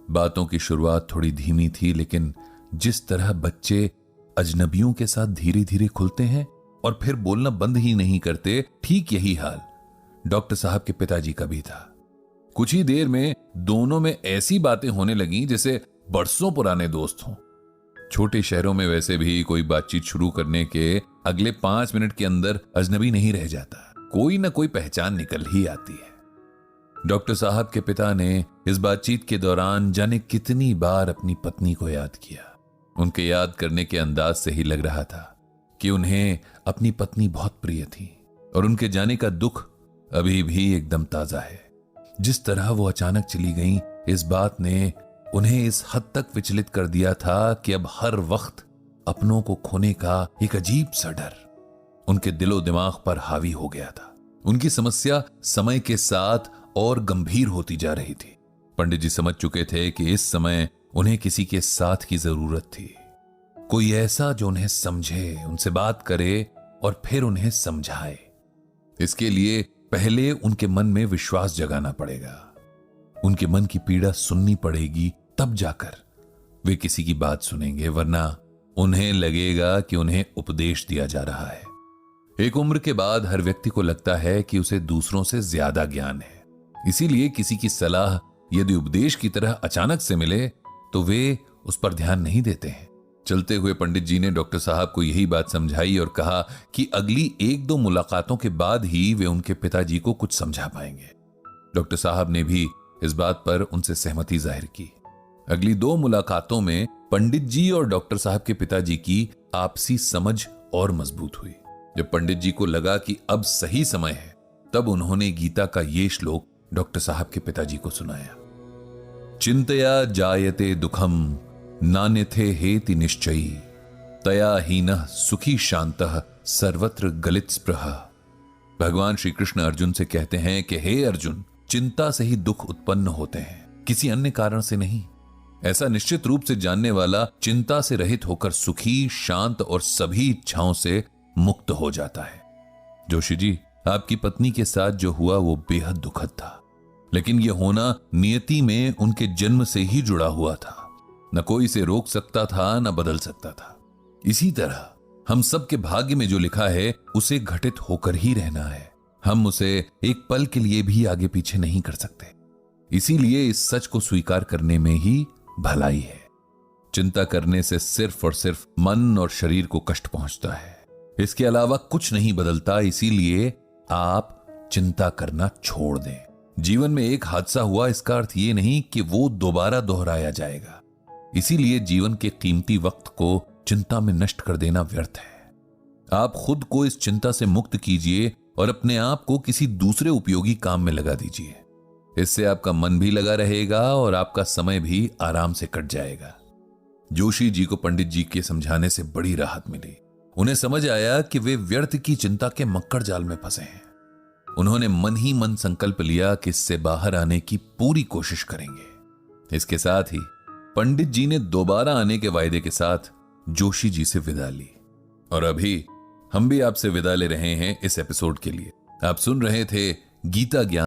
बातों की शुरुआत थोड़ी धीमी थी, लेकिन जिस तरह बच्चे अजनबियों के साथ धीरे धीरे खुलते हैं और फिर बोलना बंद ही नहीं करते, ठीक यही हाल डॉक्टर साहब के पिताजी का भी था। कुछ ही देर में दोनों में ऐसी बातें होने लगीं जैसे बरसों पुराने दोस्त हों। छोटे शहरों में वैसे भी कोई बातचीत शुरू करने के अगले 5 मिनट के अंदर अजनबी नहीं रह जाता, कोई ना कोई पहचान निकल ही आती है। डॉक्टर साहब के पिता ने इस बातचीत के दौरान जाने कितनी बार अपनी पत्नी को याद किया। उनके याद करने के अंदाज से ही लग रहा था कि उन्हें अपनी पत्नी बहुत प्रिय थी और उनके जाने का दुख अभी भी एकदम ताजा है। जिस तरह वो अचानक चली गईं, इस बात ने उन्हें इस हद तक विचलित कर दिया था कि अब हर वक्त अपनों को खोने का एक अजीब सा डर उनके दिलो दिमाग पर हावी हो गया था। उनकी समस्या समय के साथ और गंभीर होती जा रही थी। पंडित जी समझ चुके थे कि इस समय उन्हें किसी के साथ की जरूरत थी, कोई ऐसा जो उन्हें समझे, उनसे बात करे और फिर उन्हें समझाए। इसके लिए पहले उनके मन में विश्वास जगाना पड़ेगा, उनके मन की पीड़ा सुननी पड़ेगी, तब जाकर वे किसी की बात सुनेंगे, वरना उन्हें लगेगा कि उन्हें उपदेश दिया जा रहा है। एक उम्र के बाद हर व्यक्ति को लगता है कि उसे दूसरों से ज्यादा ज्ञान है, इसीलिए किसी की सलाह यदि उपदेश की तरह अचानक से मिले तो वे उस पर ध्यान नहीं देते हैं। चलते हुए पंडित जी ने डॉक्टर साहब को यही बात समझाई और कहा कि अगली 1-2 मुलाकातों के बाद ही वे उनके पिताजी को कुछ समझा पाएंगे। डॉक्टर साहब ने भी इस बात पर उनसे सहमति जाहिर की। अगली 2 मुलाकातों में पंडित जी और डॉक्टर साहब के पिताजी की आपसी समझ और मजबूत हुई। जब पंडित जी को लगा कि अब सही समय है, तब उन्होंने गीता का ये श्लोक डॉक्टर साहब के पिताजी को सुनाया। चिंतया जायते दुखम नान्यथे हेति निश्चयी तया हीनः सुखी शांतः सर्वत्र गलित स्पृहा भगवान श्री कृष्ण अर्जुन से कहते हैं कि हे अर्जुन, चिंता से ही दुख उत्पन्न होते हैं, किसी अन्य कारण से नहीं। ऐसा निश्चित रूप से जानने वाला चिंता से रहित होकर सुखी, शांत और सभी इच्छाओं से मुक्त हो जाता है। जोशी जी, आपकी पत्नी के साथ जो हुआ वो बेहद दुखद था, लेकिन यह होना नियति में उनके जन्म से ही जुड़ा हुआ था। न कोई इसे रोक सकता था, न बदल सकता था। इसी तरह हम सबके भाग्य में जो लिखा है उसे घटित होकर ही रहना है। हम उसे एक पल के लिए भी आगे पीछे नहीं कर सकते। इसीलिए इस सच को स्वीकार करने में ही भलाई है। चिंता करने से सिर्फ और सिर्फ मन और शरीर को कष्ट पहुंचता है, इसके अलावा कुछ नहीं बदलता। इसीलिए आप चिंता करना छोड़ दें। जीवन में एक हादसा हुआ, इसका अर्थ यह नहीं कि वो दोबारा दोहराया जाएगा। इसीलिए जीवन के कीमती वक्त को चिंता में नष्ट कर देना व्यर्थ है। आप खुद को इस चिंता से मुक्त कीजिए और अपने आप को किसी दूसरे उपयोगी काम में लगा दीजिए। इससे आपका मन भी लगा रहेगा और आपका समय भी आराम से कट जाएगा। जोशी जी को पंडित जी के समझाने से बड़ी राहत मिली। उन्हें समझ आया कि वे व्यर्थ की चिंता के मक्कड़ जाल में फंसे हैं। उन्होंने मन ही मन संकल्प लिया कि इससे बाहर आने की पूरी कोशिश करेंगे। इसके साथ ही पंडित जी ने दोबारा आने के वायदे के साथ जोशी जी से विदा ली। और अभी हम भी आपसे विदा ले रहे हैं इस एपिसोड के लिए। आप सुन रहे थे गीता ज्ञान